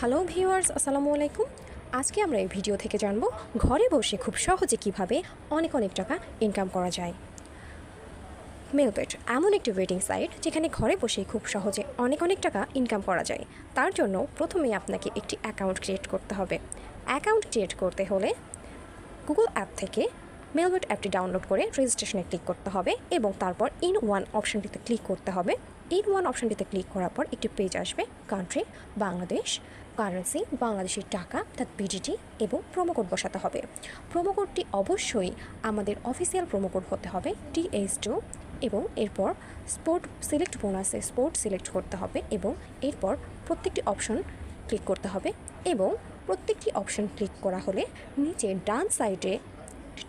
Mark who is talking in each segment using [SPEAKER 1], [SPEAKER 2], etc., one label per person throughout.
[SPEAKER 1] Hello viewers, আসসালামু আলাইকুম। আজকে আমরা এই ভিডিও থেকে জানব ঘরে বসে খুব সহজে কিভাবে অনেক টাকা ইনকাম করা যায়। মেলবেট এমন একটি ওয়েটিং সাইট যেখানে ঘরে বসে খুব সহজে অনেক টাকা ইনকাম করা যায়। তার জন্য প্রথমেই আপনাকে একটি অ্যাকাউন্ট ক্রিয়েট করতে হবে। অ্যাকাউন্ট ক্রিয়েট করতে হলে গুগল অ্যাপ থেকে মেলবেট অ্যাপটি ডাউনলোড করে রেজিস্ট্রেশনে ক্লিক করতে হবে এবং তারপর ইন ওয়ান অপশনটিতে ক্লিক করতে হবে। ইন ওয়ান অপশনটিতে ক্লিক করার পর একটি পেজ আসবে। কান্ট্রি বাংলাদেশ, কারেন্সি বাংলাদেশের টাকা অর্থাৎ বিজিটি এবং প্রোমোকোড বসাতে হবে। প্রোমোকোডটি অবশ্যই আমাদের অফিসিয়াল প্রোমোকোড হতে হবে TH2 এবং এরপর স্পোর্ট সিলেক্ট বোনাসে স্পোর্ট সিলেক্ট করতে হবে এবং এরপর প্রত্যেকটি অপশন ক্লিক করতে হবে এবং প্রত্যেকটি অপশন ক্লিক করা হলে নিচে ডান সাইডে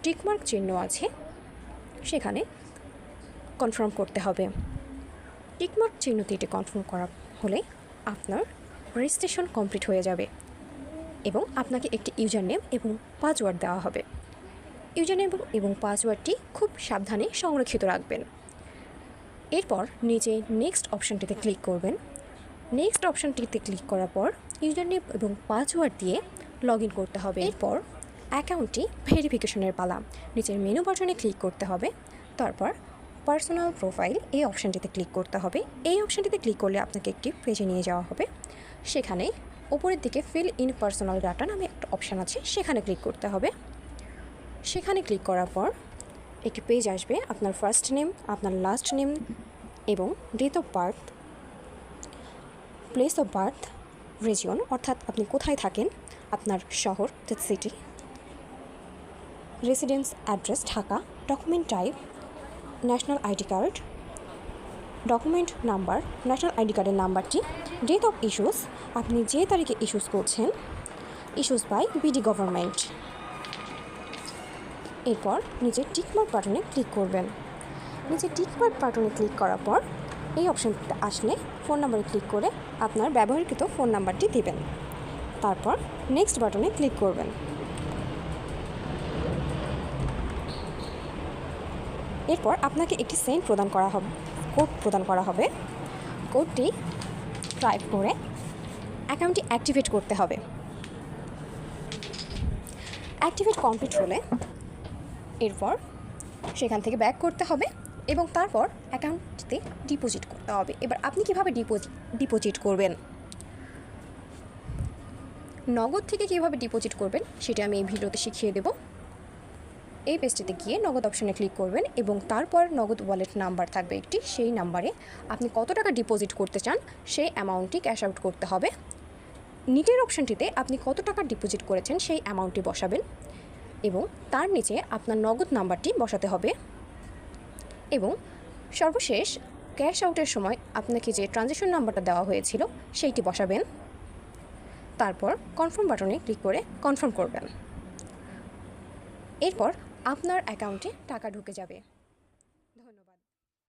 [SPEAKER 1] টিকমার্ক চিহ্ন আছে, সেখানে কনফার্ম করতে হবে। টিকমার্ক চিহ্নটিতে কনফার্ম করা হলে আপনার রেজিস্ট্রেশন কমপ্লিট হয়ে যাবে এবং আপনাকে একটি ইউজার নেম এবং পাসওয়ার্ড দেওয়া হবে। ইউজার নেম এবং পাসওয়ার্ডটি খুব সাবধানে সংরক্ষিত রাখবেন। এরপর নিচে নেক্সট অপশনটিতে ক্লিক করবেন। নেক্সট অপশনটিতে ক্লিক করার পর ইউজার নেম এবং পাসওয়ার্ড দিয়ে লগ ইন করতে হবে। এরপর অ্যাকাউন্টটি ভেরিফিকেশনের পালা। নিচের মেনু বাটনে ক্লিক করতে হবে, তারপর পার্সোনাল প্রোফাইল এই অপশানটিতে ক্লিক করতে হবে। এই অপশানটিতে ক্লিক করলে আপনাকে একটি পেজে নিয়ে যাওয়া হবে। সেখানে উপরের দিকে ফিল ইন পার্সোনাল ডাটা নামে একটা অপশান আছে, সেখানে ক্লিক করতে হবে। সেখানে ক্লিক করার পর একটি পেজ আসবে। আপনার ফার্স্ট নেম, আপনার লাস্ট নেম এবং date of birth, place of birth, region অর্থাৎ আপনি কোথায় থাকেন, আপনার শহর অর্থাৎ city, residence address Dhaka, document type national ID card, document number national ID কার্ডের নাম্বারটি, ডেট অফ ইস্যুস আপনি যে তারিখে ইস্যুস করছেন, ইস্যুস বাই বিডি গভর্নমেন্ট। এরপর নিচে টিকমার্ক বাটনে ক্লিক করবেন। নিচে টিকমার্ক বাটনে ক্লিক করার পর এই অপশানটা আসলে ফোন নাম্বারে ক্লিক করে আপনার ব্যবহৃত ফোন নাম্বারটি দিবেন। তারপর নেক্সট বাটনে ক্লিক করবেন। এরপর আপনাকে একটি কোড প্রদান করা হবে। কোডটি টাইপ করে অ্যাকাউন্টটি অ্যাক্টিভেট করতে হবে। অ্যাক্টিভেট কমপ্লিট হলে এরপর সেখান থেকে ব্যাক করতে হবে এবং তারপর অ্যাকাউন্টটিতে ডিপোজিট করতে হবে। এবার আপনি কিভাবে ডিপোজিট করবেন, নগদ থেকে কিভাবে ডিপোজিট করবেন সেটা আমি এই ভিডিওতে শিখিয়ে দেব। এই পেজটিতে গিয়ে নগদ অপশনে ক্লিক করবেন এবং তারপর নগদ ওয়ালেট নাম্বার থাকবে একটি, সেই নাম্বারে আপনি কত টাকা ডিপোজিট করতে চান সেই অ্যামাউন্টটি ক্যাশ আউট করতে হবে। নিচের অপশনটিতে আপনি কত টাকা ডিপোজিট করেছেন সেই অ্যামাউন্টটি বসাবেন এবং তার নিচে আপনার নগদ নাম্বারটি বসাতে হবে এবং সর্বশেষ ক্যাশ আউটের সময় আপনাকে যে ট্রানজ্যাকশন নাম্বারটা দেওয়া হয়েছিল সেইটি বসাবেন। তারপর কনফার্ম বাটনে ক্লিক করে কনফার্ম করবেন। এরপর আপনার অ্যাকাউন্টে টাকা ঢুকে যাবে।